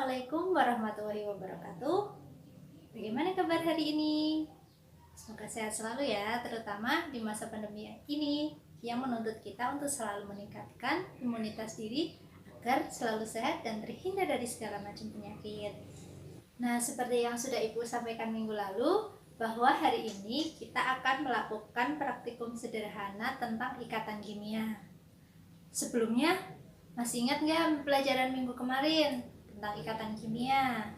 Assalamualaikum warahmatullahi wabarakatuh. Bagaimana kabar hari ini? Semoga sehat selalu ya, terutama di masa pandemi ini yang menuntut kita untuk selalu meningkatkan imunitas diri agar selalu sehat dan terhindar dari segala macam penyakit. Nah, seperti yang sudah Ibu sampaikan minggu lalu, bahwa hari ini kita akan melakukan praktikum sederhana tentang ikatan kimia. Sebelumnya, masih ingat nggak pelajaran minggu kemarin tentang ikatan kimia?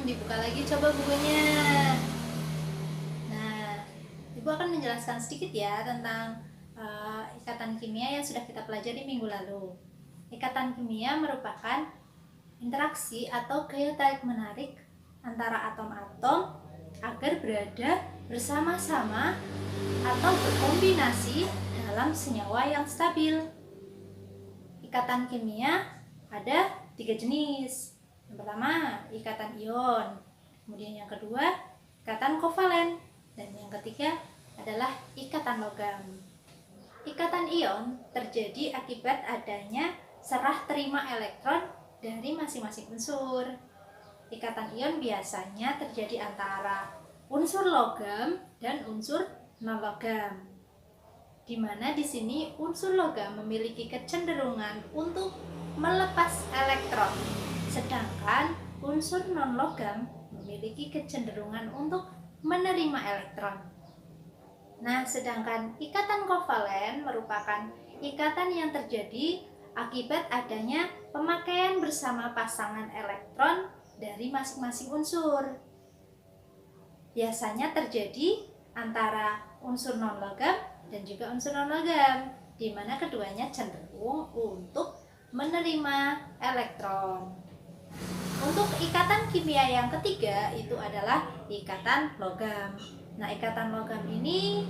Dibuka lagi coba bukunya. Nah, Ibu akan menjelaskan sedikit ya tentang ikatan kimia yang sudah kita pelajari minggu lalu. Ikatan kimia merupakan interaksi atau gaya tarik menarik antara atom-atom agar berada bersama-sama atau berkombinasi dalam senyawa yang stabil. Ikatan kimia ada 3 jenis. Yang pertama, ikatan ion. Kemudian yang kedua, ikatan kovalen. Dan yang ketiga adalah ikatan logam. Ikatan ion terjadi akibat adanya serah terima elektron dari masing-masing unsur. Ikatan ion biasanya terjadi antara unsur logam dan unsur non-logam, di mana di sini unsur logam memiliki kecenderungan untuk melepas elektron, sedangkan unsur non-logam memiliki kecenderungan untuk menerima elektron. Nah, sedangkan ikatan kovalen merupakan ikatan yang terjadi akibat adanya pemakaian bersama pasangan elektron dari masing-masing unsur. Biasanya terjadi antara unsur non-logam dan juga unsur non-logam, di mana keduanya cenderung untuk menerima elektron. Untuk ikatan kimia yang ketiga itu adalah ikatan logam. Nah, ikatan logam ini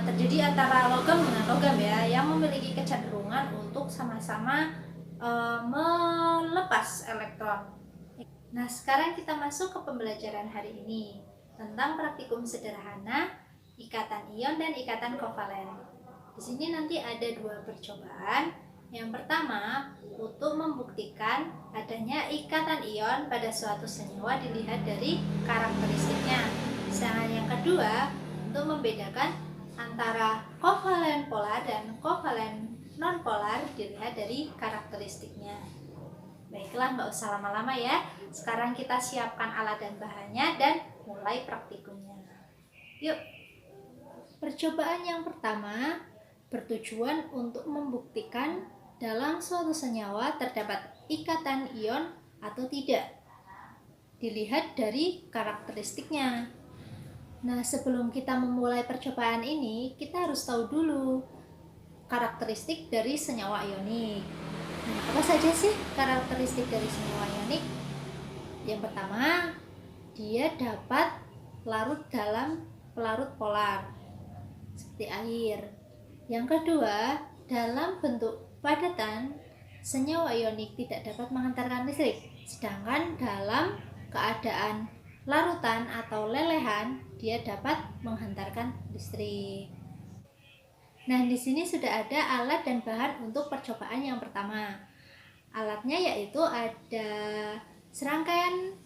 terjadi antara logam dengan logam ya, yang memiliki kecenderungan untuk sama-sama melepas elektron. Nah, sekarang kita masuk ke pembelajaran hari ini tentang praktikum sederhana ikatan ion dan ikatan kovalen. Di sini nanti ada 2 percobaan. Yang pertama, untuk membuktikan adanya ikatan ion pada suatu senyawa dilihat dari karakteristiknya. Sedangkan yang kedua, untuk membedakan antara kovalen polar dan kovalen non-polar dilihat dari karakteristiknya. Baiklah, nggak usah lama-lama ya. Sekarang kita siapkan alat dan bahannya dan mulai praktikumnya. Yuk. Percobaan yang pertama bertujuan untuk membuktikan dalam suatu senyawa terdapat ikatan ion atau tidak. Dilihat dari karakteristiknya. Nah, sebelum kita memulai percobaan ini, kita harus tahu dulu karakteristik dari senyawa ionik. Nah, apa saja sih karakteristik dari senyawa ionik? Yang pertama, dia dapat larut dalam pelarut polar seperti air. Yang kedua, dalam bentuk padatan, senyawa ionik tidak dapat menghantarkan listrik, sedangkan dalam keadaan larutan atau lelehan dia dapat menghantarkan listrik. Nah, di sini sudah ada alat dan bahan untuk percobaan yang pertama. Alatnya yaitu ada serangkaian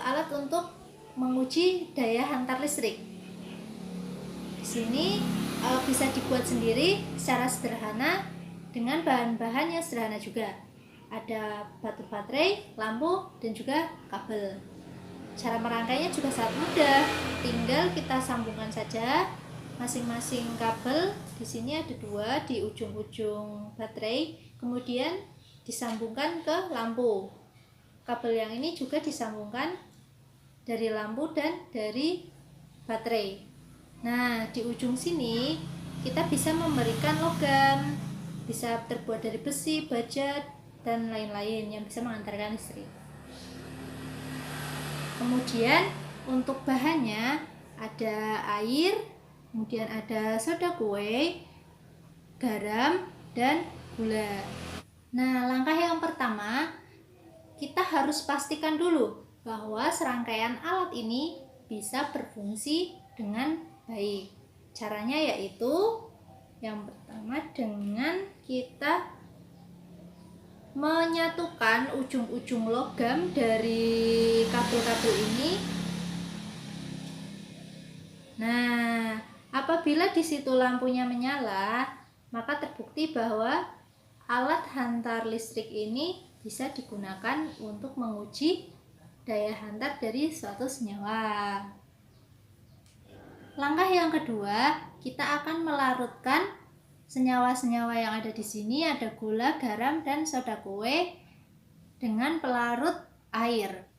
alat untuk menguji daya hantar listrik. Di sini bisa dibuat sendiri secara sederhana dengan bahan-bahan yang sederhana juga. Ada batu baterai, lampu, dan juga kabel. Cara merangkainya juga sangat mudah. Tinggal kita sambungkan saja masing-masing kabel. Di sini ada 2 di ujung-ujung baterai, kemudian disambungkan ke lampu. Kabel yang ini juga disambungkan dari lampu dan dari baterai. Nah, di ujung sini kita bisa memberikan logam, bisa terbuat dari besi, baja, dan lain-lain yang bisa mengantarkan listrik. Kemudian untuk bahannya ada air, kemudian ada soda kue, garam, dan gula. Nah, langkah yang pertama, kita harus pastikan dulu bahwa serangkaian alat ini bisa berfungsi dengan baik. Caranya yaitu yang pertama dengan kita menyatukan ujung-ujung logam dari kabel-kabel ini. Nah, apabila di situ lampunya menyala, maka terbukti bahwa alat hantar listrik ini bisa digunakan untuk menguji daya hantar dari suatu senyawa. Langkah yang kedua, kita akan melarutkan senyawa-senyawa yang ada di sini, ada gula, garam, dan soda kue dengan pelarut air.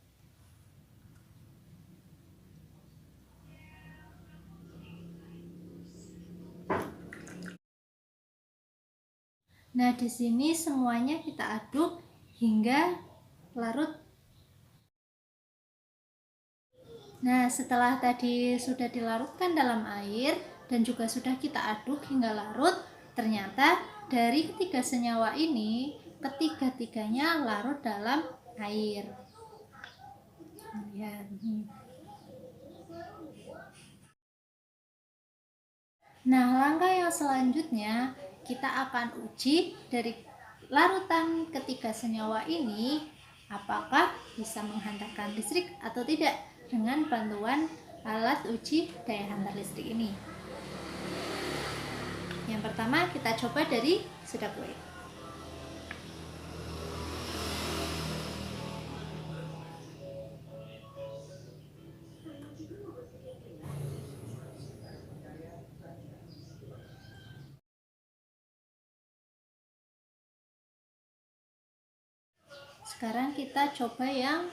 Nah, di sini semuanya kita aduk hingga larut. Nah, setelah tadi sudah dilarutkan dalam air dan juga sudah kita aduk hingga larut, ternyata dari ketiga senyawa ini, ketiga-tiganya larut dalam air. Lihat nih. Nah, langkah yang selanjutnya kita akan uji dari larutan ketiga senyawa ini apakah bisa menghantarkan listrik atau tidak dengan bantuan alat uji daya hantar listrik ini. Yang pertama kita coba dari soda kue. Sekarang kita coba yang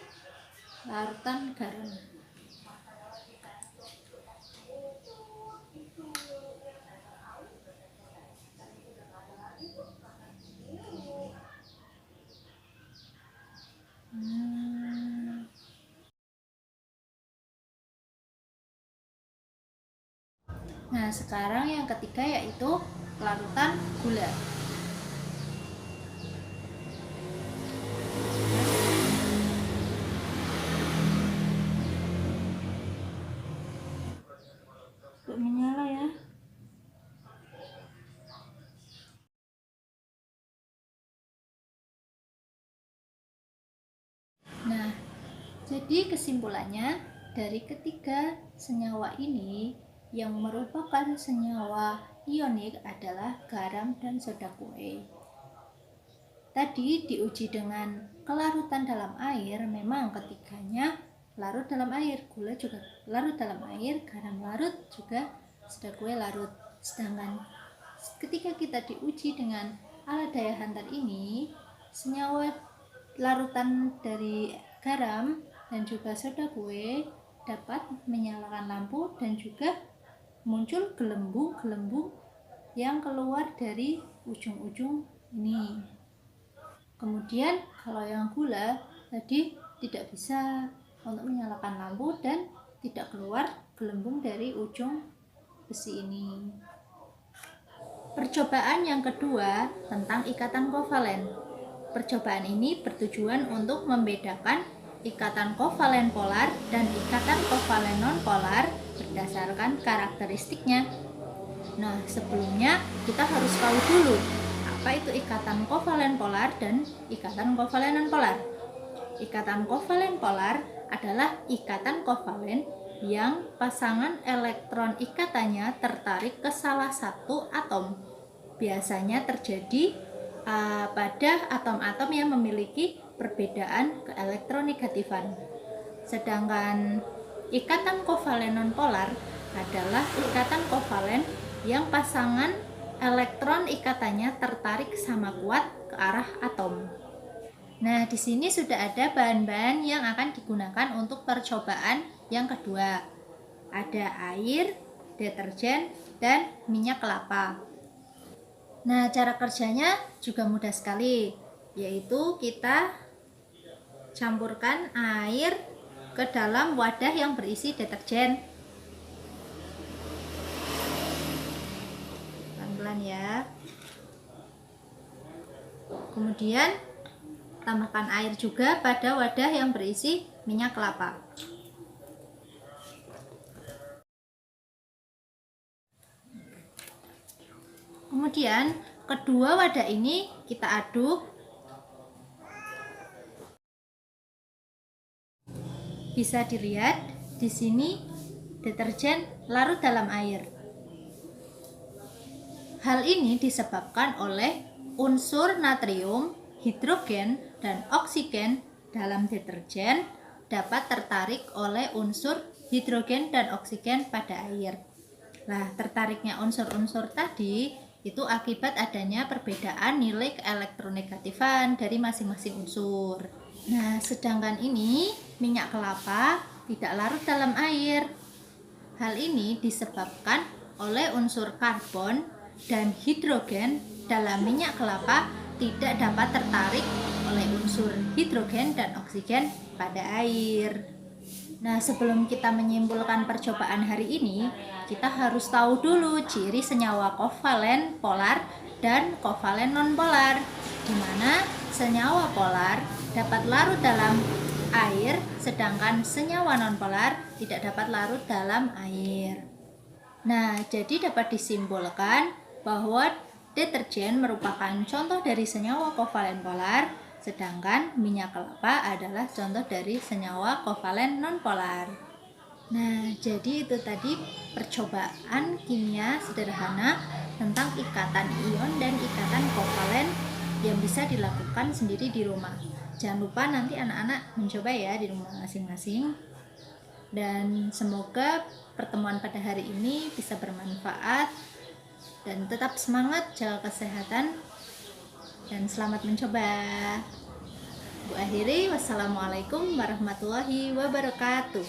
larutan garam. Nah, sekarang yang ketiga yaitu larutan gula. Menyala ya. Nah, jadi kesimpulannya dari ketiga senyawa ini yang merupakan senyawa ionik adalah garam dan soda kue. Tadi diuji dengan kelarutan dalam air, memang ketiganya larut dalam air, gula juga larut dalam air, garam larut, juga soda kue larut. Sedangkan ketika kita diuji dengan alat daya hantar ini, senyawa larutan dari garam dan juga soda kue dapat menyalakan lampu dan juga muncul gelembung-gelembung yang keluar dari ujung-ujung ini. Kemudian kalau yang gula tadi tidak bisa untuk menyalakan lampu dan tidak keluar gelembung dari ujung besi ini. Percobaan yang kedua tentang ikatan kovalen. Percobaan ini bertujuan untuk membedakan ikatan kovalen polar dan ikatan kovalen non-polar berdasarkan karakteristiknya. Nah, sebelumnya kita harus tahu dulu apa itu ikatan kovalen polar dan ikatan kovalen non-polar. Ikatan kovalen polar adalah ikatan kovalen yang pasangan elektron ikatannya tertarik ke salah satu atom. Biasanya terjadi pada atom-atom yang memiliki perbedaan keelektronegatifan. Sedangkan ikatan kovalen nonpolar adalah ikatan kovalen yang pasangan elektron ikatannya tertarik sama kuat ke arah atom. Nah, di sini sudah ada bahan-bahan yang akan digunakan untuk percobaan yang kedua. Ada air, deterjen, dan minyak kelapa. Nah, cara kerjanya juga mudah sekali, yaitu kita campurkan air ke dalam wadah yang berisi deterjen. Pelan-pelan ya. Kemudian tambahkan air juga pada wadah yang berisi minyak kelapa. Kemudian kedua wadah ini kita aduk bisa dilihat di sini deterjen larut dalam air. Hal ini disebabkan oleh unsur natrium, hidrogen, dan oksigen dalam deterjen dapat tertarik oleh unsur hidrogen dan oksigen pada air. Nah, tertariknya unsur-unsur tadi itu akibat adanya perbedaan nilai keelektronegatifan dari masing-masing unsur. Nah, sedangkan ini minyak kelapa tidak larut dalam air. Hal ini disebabkan oleh unsur karbon dan hidrogen dalam minyak kelapa tidak dapat tertarik oleh unsur hidrogen dan oksigen pada air. Nah, sebelum kita menyimpulkan percobaan hari ini, kita harus tahu dulu ciri senyawa kovalen polar dan kovalen nonpolar, di mana senyawa polar dapat larut dalam air, sedangkan senyawa nonpolar tidak dapat larut dalam air. Nah, jadi dapat disimpulkan bahwa deterjen merupakan contoh dari senyawa kovalen polar, sedangkan minyak kelapa adalah contoh dari senyawa kovalen nonpolar. Nah, jadi itu tadi percobaan kimia sederhana tentang ikatan ion dan ikatan kovalen yang bisa dilakukan sendiri di rumah. Jangan lupa nanti anak-anak mencoba ya di rumah masing-masing. Dan semoga pertemuan pada hari ini bisa bermanfaat dan tetap semangat, jaga kesehatan, dan selamat mencoba. Bu akhiri, wassalamualaikum warahmatullahi wabarakatuh.